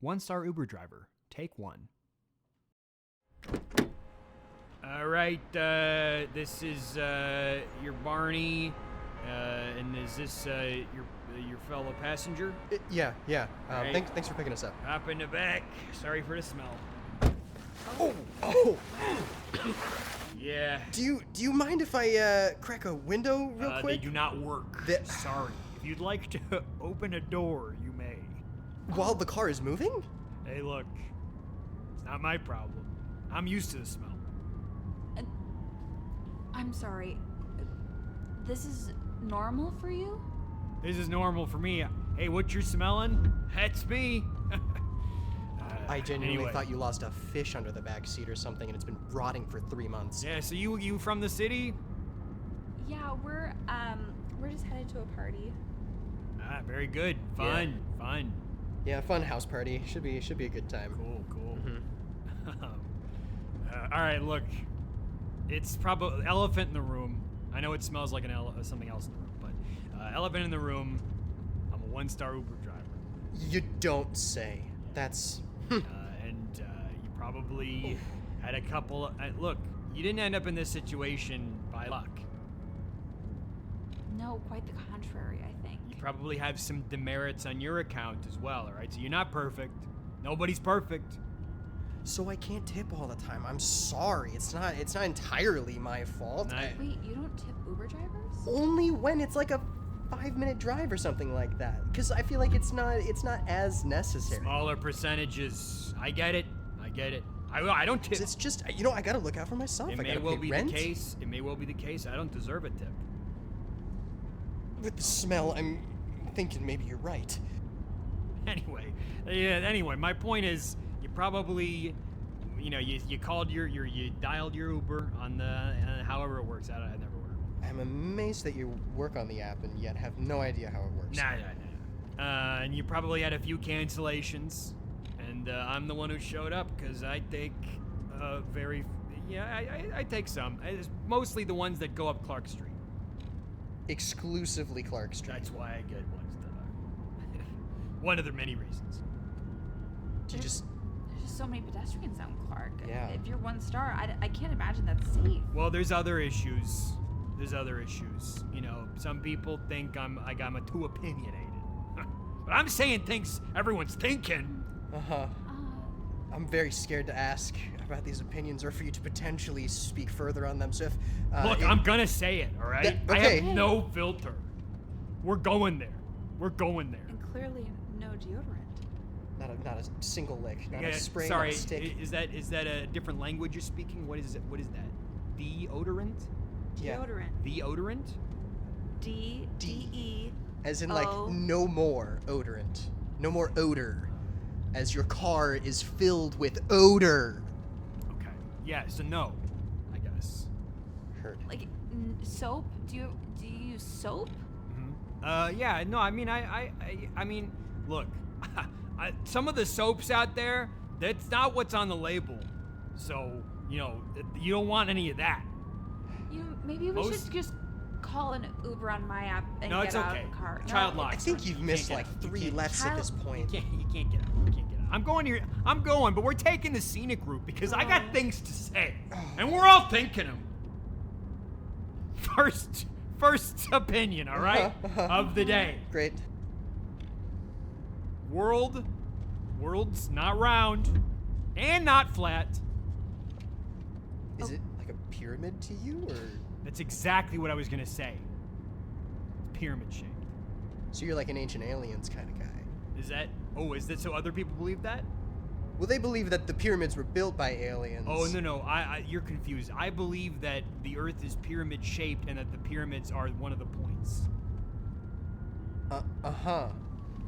1-star Uber driver, take 1. All right, this is your Barney, and is this your fellow passenger? Yeah. Right. Thanks for picking us up. Hop in the back. Sorry for the smell. Oh. Yeah. Do you mind if I crack a window real quick? They do not work. Sorry. If you'd like to open a door, you may. While the car is moving? Hey, look. It's not my problem. I'm used to the smell. I'm sorry. This is normal for you? This is normal for me. Hey, what you're smelling? That's me. I genuinely anyway. thought you lost a fish under the back seat or something, and it's been rotting for 3 months. Yeah, so you from the city? Yeah, we're just headed to a party. Ah, very good. Fun. Yeah, fun house party. Should be a good time. Cool. Mm-hmm. All right, look. It's probably elephant in the room. I know it smells like something else in the room, but elephant in the room. I'm a 1-star Uber driver. You don't say. That's... And you probably had a couple... look, you didn't end up in this situation by luck. No, quite the contrary, I think. You probably have some demerits on your account as well, all right? So you're not perfect. Nobody's perfect. So I can't tip all the time. I'm sorry. It's not entirely my fault. Wait, you don't tip Uber drivers? Only when it's like a 5-minute drive or something like that. Because I feel like it's not as necessary. Smaller percentages. I get it. I don't tip. It's just, I gotta look out for myself. It I may gotta well pay be rent. the case. It may well be the case. I don't deserve a tip. With the smell, I'm thinking maybe you're right. Anyway, my point is, you probably, you called you dialed your Uber on the, however it works. I never work. I'm amazed that you work on the app and yet have no idea how it works. Nah. And you probably had a few cancellations, and I'm the one who showed up because I take I take some. It's mostly the ones that go up Clark Street. Exclusively Clark Street. That's why I get ones that one of the many reasons. Do you just... There's just so many pedestrians on Clark. Yeah. If you're 1-star, I can't imagine that's safe. Well, there's other issues. Some people think I'm too opinionated. But I'm saying things everyone's thinking. I'm very scared to ask about these opinions or for you to potentially speak further on them. So if... Look, I'm gonna say it, all right? Okay. I have no filter. We're going there. And clearly no deodorant. Not a single lick. Not a spray, sorry, not a stick. is that a different language you're speaking? What is it? What is that? Deodorant? Yeah. Deodorant. Deodorant? D-E... As in, like, no more odorant. No more odor. As your car is filled with odor. Okay. Yeah, so no, I guess. Heard. Like, soap? Do you use soap? Mm-hmm. Yeah, no, I mean, look, some of the soaps out there, that's not what's on the label. So, you don't want any of that. Maybe we should just call an Uber on my app and No, get it's out okay. of the car. Child lock. I think you've missed like 3 lefts at this point. You can't get out. I'm going, but we're taking the scenic route because I got things to say. And we're all thinking them. First opinion, all right? Of the day. Great. World's not round and not flat. Is it like a pyramid to you, or? That's exactly what I was gonna say. Pyramid shaped. So you're like an Ancient Aliens kind of guy. Is that so other people believe that? Well, they believe that the pyramids were built by aliens. Oh, no, you're confused. I believe that the Earth is pyramid shaped and that the pyramids are one of the points.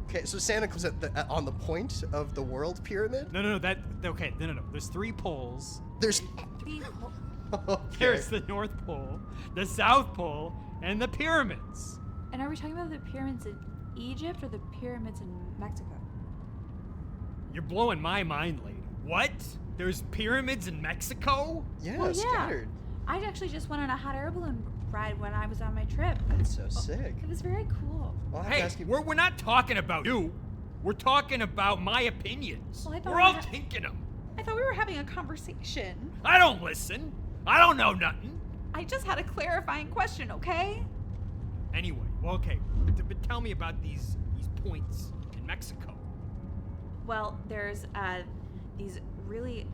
Okay, so Santa comes on the point of the world pyramid? No, there's 3 poles. There's... 3 Okay. There's the North Pole, the South Pole, and the pyramids. And are we talking about the pyramids in Egypt or the pyramids in Mexico? You're blowing my mind, lady. What? There's pyramids in Mexico? Yeah, Well, scattered. I actually just went on a hot air balloon ride when I was on my trip. That's so sick. It was very cool. I'll have to Hey, ask you... we're not talking about you. We're talking about my opinions. Well, I thought We're all thinking them. I thought we were having a conversation. I don't listen. I don't know nothing. I just had a clarifying question, okay? Anyway, well, okay. But tell me about these points in Mexico. Well, there's these really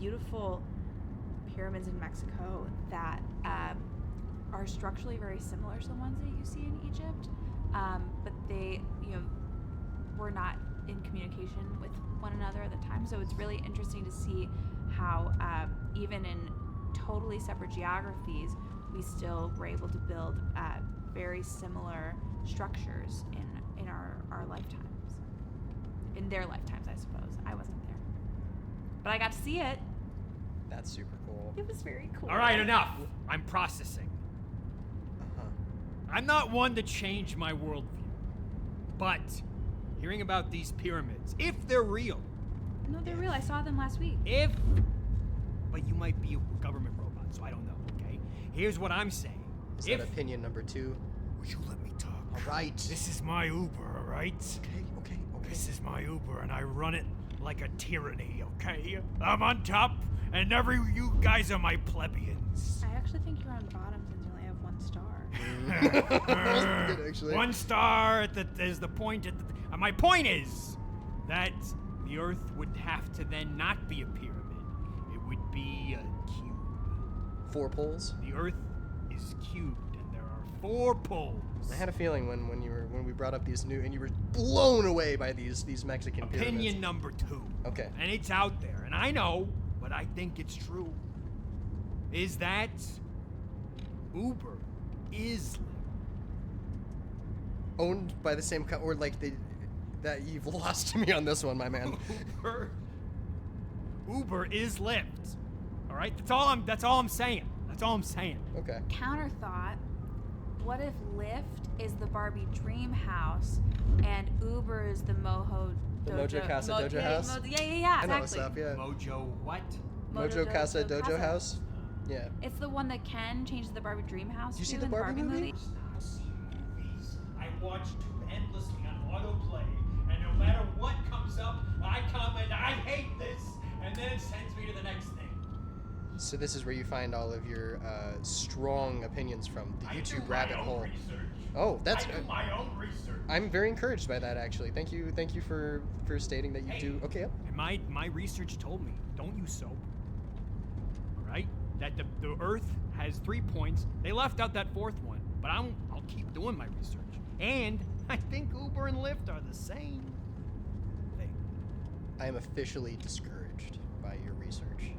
beautiful pyramids in Mexico that are structurally very similar to the ones that you see in Egypt, but they, were not in communication with one another at the time. So it's really interesting to see how even in totally separate geographies, we still were able to build very similar structures in our lifetimes. In their lifetimes, I suppose. I wasn't there. But I got to see it. That's super cool. It was very cool. All right, enough. I'm processing. Uh-huh. I'm not one to change my worldview, but hearing about these pyramids, if they're real. No, they're real. I saw them last week. But you might be a government robot, so I don't know, okay? Here's what I'm saying. Is that opinion number 2? Would you let me talk? All right. This is my Uber, all right? Okay. This is my Uber, and I run it like a tyranny, okay? I'm on top, and you guys are my plebeians. I actually think you're on the bottom since you only have 1 star. Good, actually. 1 star is the point. My point is that the Earth would have to then not be a pyramid. It would be a cube. 4 poles? The Earth is cubed, and there are 4 poles. I had a feeling when we brought up these new, and you were blown away by these Mexican pyramids. Opinion number 2. Okay. And it's out there, and I know, but I think it's true. Is that Uber is Owned by the same or like that you've lost me on this one, my man. Uber is Lyft. All right, that's all I'm saying. That's all I'm saying. Okay. Counter thought, what if Lyft is the Barbie dream house and Uber is the Mojo The Dojo, Mojo Casa Dojo house? Yeah, I know exactly. what's up, yeah. Mojo what? Mojo Casa Dojo house? Yeah. It's the one that Ken changes the Barbie dream house Did you to see in the Barbie movie? I watch too endlessly on autoplay, and no matter what comes up, I comment, I hate this, and then it sends me to the next thing. So this is where you find all of your strong opinions from the YouTube rabbit hole. Research. Oh, that's. I do my own research. I'm very encouraged by that, actually. Thank you for stating that you do. Okay. Yep. And my research told me, don't use soap. All right, that the Earth has 3 points. They left out that 4th one, but I'll keep doing my research. And I think Uber and Lyft are the same thing. I am officially discouraged by your research.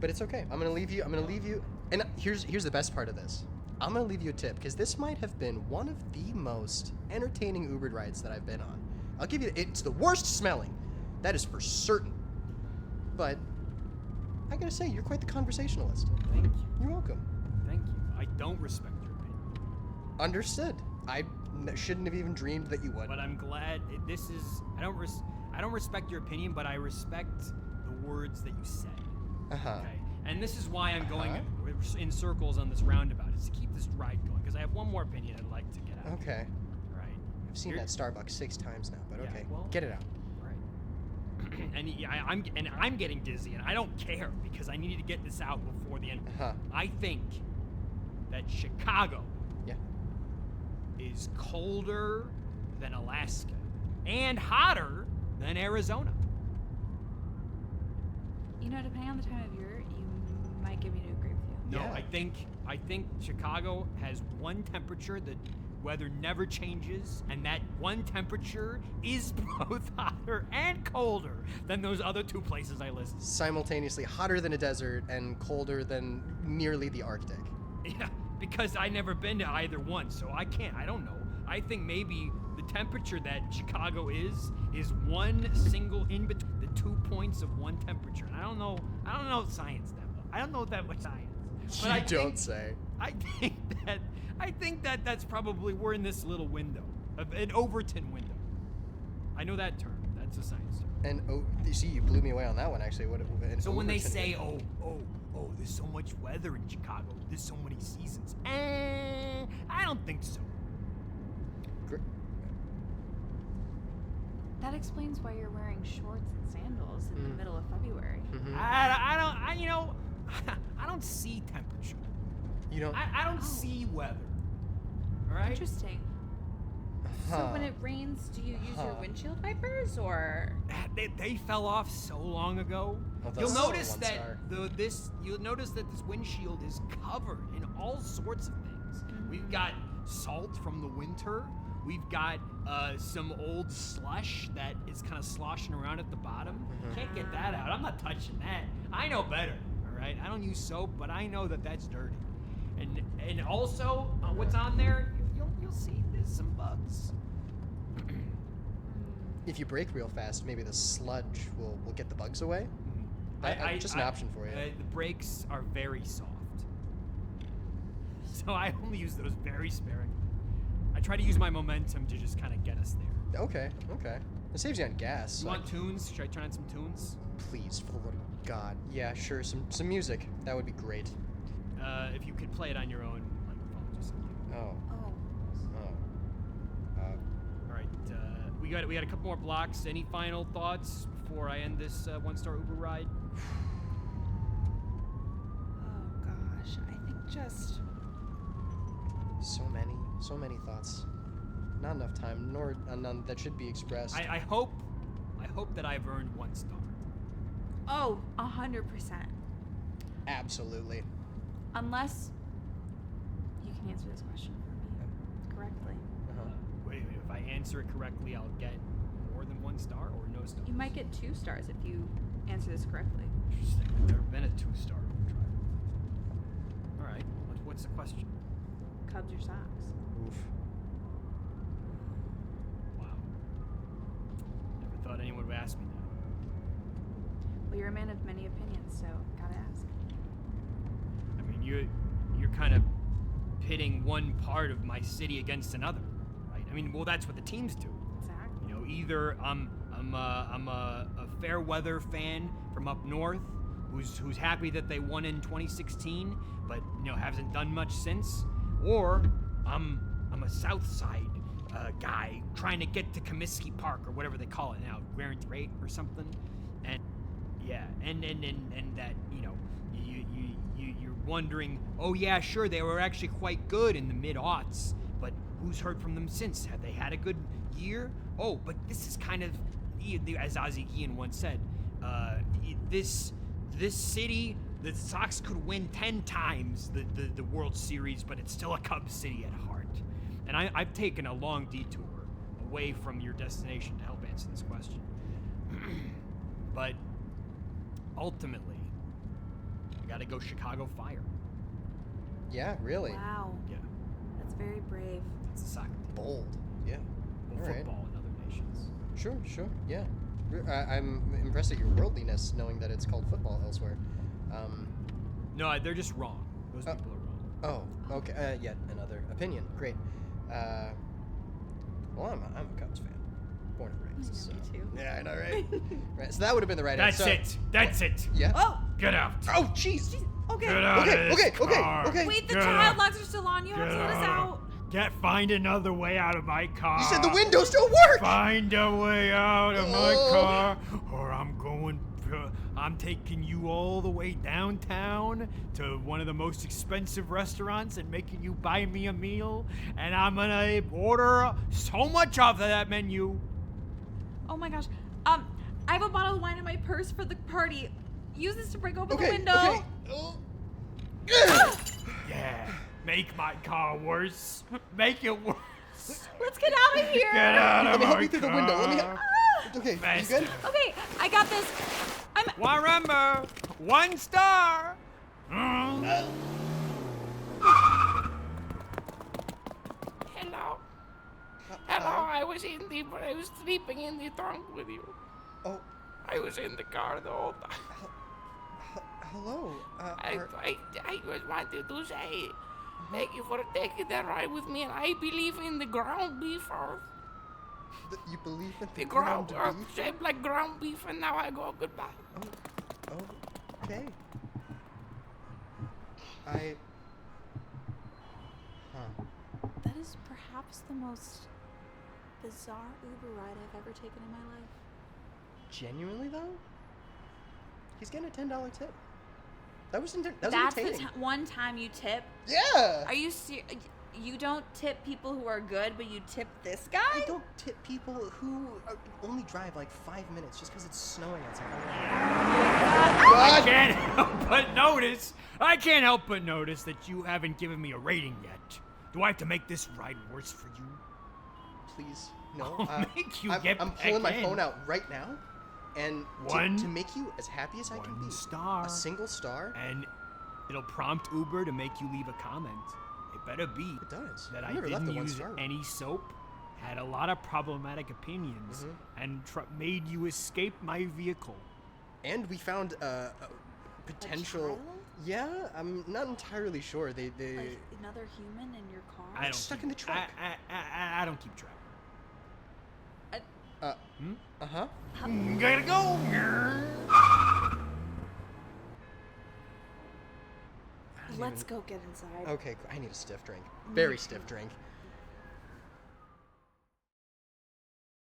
But it's okay. I'm gonna leave you. And here's the best part of this. I'm gonna leave you a tip because this might have been one of the most entertaining Uber rides that I've been on. I'll give you. It's the worst smelling. That is for certain. But I gotta say, you're quite the conversationalist. Thank you. You're welcome. Thank you. I don't respect your opinion. Understood. I shouldn't have even dreamed that you would. But I'm glad this is. I don't respect your opinion, but I respect the words that you said. Uh-huh. Okay. And this is why I'm going in circles on this roundabout, is to keep this ride going, because I have one more opinion I'd like to get out. Okay. All right. I've seen that Starbucks 6 times now, but Yeah, okay. well- Get it out. Right. and I'm getting dizzy, and I don't care because I needed to get this out before the end. Uh-huh. I think that Chicago Yeah. is colder than Alaska and hotter than Arizona. Depending on the time of year, you might get me to agree with you. No, Yeah. I think Chicago has one temperature that weather never changes, and that one temperature is both hotter and colder than those other 2 places I listed. Simultaneously hotter than a desert and colder than nearly the Arctic. Yeah, because I never been to either one, so I don't know. I think maybe the temperature that Chicago is one single in between the 2 points of one temperature. And I don't know science that well. I don't know that much science. But You don't say. I think that that's probably, we're in this little window, an Overton window. I know that term. That's a science term. And you see, you blew me away on that one, actually. So when they say, oh, there's so much weather in Chicago, there's so many seasons, I don't think so. That explains why you're wearing shorts and sandals in the middle of February. I don't see temperature. You don't. I don't see weather. All right. Interesting. So when it rains, do you use your windshield wipers or? They fell off so long ago. Oh, You'll that's notice one that star. you'll notice that this windshield is covered in all sorts of things. We've got salt from the winter. We've got some old slush that is kind of sloshing around at the bottom. Can't get that out. I'm not touching that. I know better. All right. I don't use soap, but I know that that's dirty. And also, what's on there? You'll see there's some bugs. If you brake real fast, maybe the sludge will get the bugs away. Just an option for you. The brakes are very soft, so I only use those very sparingly. I try to use my momentum to just kind of get us there. Okay. It saves you on gas. You want tunes? Should I turn on some tunes? Please, for the love of God. Yeah, sure. Some music. That would be great. If you could play it on your own microphone, just something. Oh. All right. We got a couple more blocks. Any final thoughts before I end this one-star Uber ride? Oh gosh, I think just. So many thoughts. Not enough time, nor none that should be expressed. I hope that I've earned 1 star. Oh, 100%. Absolutely. Unless you can answer this question for me correctly. Wait, if I answer it correctly, I'll get more than 1 star or no stars? You might get 2 stars if you answer this correctly. Interesting. I've never been a 2-star Uber driver. All right. What's the question? Cubs or Sox? Oof. Wow. Never thought anyone would ask me that. Well, you're a man of many opinions, so gotta ask. I mean, you're kind of pitting one part of my city against another, right? I mean, well, that's what the teams do. Exactly. You know, either I'm a fair weather fan from up north who's happy that they won in 2016, but hasn't done much since, or I'm a South Side guy trying to get to Comiskey Park or whatever they call it now, Guaranteed Rate or something, and yeah, and that you're wondering, oh yeah, sure, they were actually quite good in the mid-aughts, but who's heard from them since? Have they had a good year? Oh, but this is kind of, as Ozzie Guillen once said, this city, the Sox could win 10 times the World Series, but it's still a Cubs city at heart. And I've taken a long detour away from your destination to help answer this question. But ultimately, I gotta go Chicago Fire. Yeah, really. Wow. Yeah, That's very brave. that's a soccer team. Bold. Yeah. Well, All right. football in other nations. Sure. Yeah. I'm impressed at your worldliness, knowing that it's called football elsewhere. No, they're just wrong. Those people are wrong. Oh, okay. Yet another opinion. Great. Well, I'm a Cubs fan, born and raised. So. Me too. Yeah, I know, right? Right. So that would have been the right That's answer. it. That's it. Yeah. Oh! Get out. Oh, jeez. Okay. Get out of this car. Okay. Wait, the Get child out. locks are still on. You have to let us out. Find another way out of my car. You said the windows don't work. Find a way out of my Oh. car, or I'm taking you all the way downtown to one of the most expensive restaurants and making you buy me a meal, and I'm gonna order so much off of that menu. Oh my gosh. I have a bottle of wine in my purse for the party. Use this to break open the window. Okay. Oh. Yeah, make my car worse. Make it worse. Let's get out of here. Get out Let of me my help you through the window. Let me. car. Okay. You Faster. good? Okay, I got this. Well, remember, 1 star. Hello. I was sleeping in the trunk with you. Oh. I was in the car the whole time. Hello. I just wanted to say thank you for taking that ride with me, and I believe in the ground beef earth. You believe in The ground earth beef? shaped like ground beef, and now I go goodbye. Oh, okay. That is perhaps the most bizarre Uber ride I've ever taken in my life. Genuinely though, he's getting a $10 tip. That was That's entertaining. the one time you tip? Yeah. Are you serious? You don't tip people who are good, but you tip this guy? I don't tip people who only drive like 5 minutes just because it's snowing outside. I can't help but notice that you haven't given me a rating yet. Do I have to make this ride worse for you? Please, no. I'll make you I'm get pulling my back in. phone out right now, and to make you as happy as I can be. 1 star. A single star. And it'll prompt Uber to make you leave a comment. It better be It does. that I've I never left didn't a use 1 star. any soap, had a lot of problematic opinions, and made you escape my vehicle. And we found a potential. child? Yeah, I'm not entirely sure. They Like another human in your car? I don't stuck keep- in the truck. I don't keep track. Gotta go. Let's go get inside. Okay, I need a stiff drink. Very stiff drink.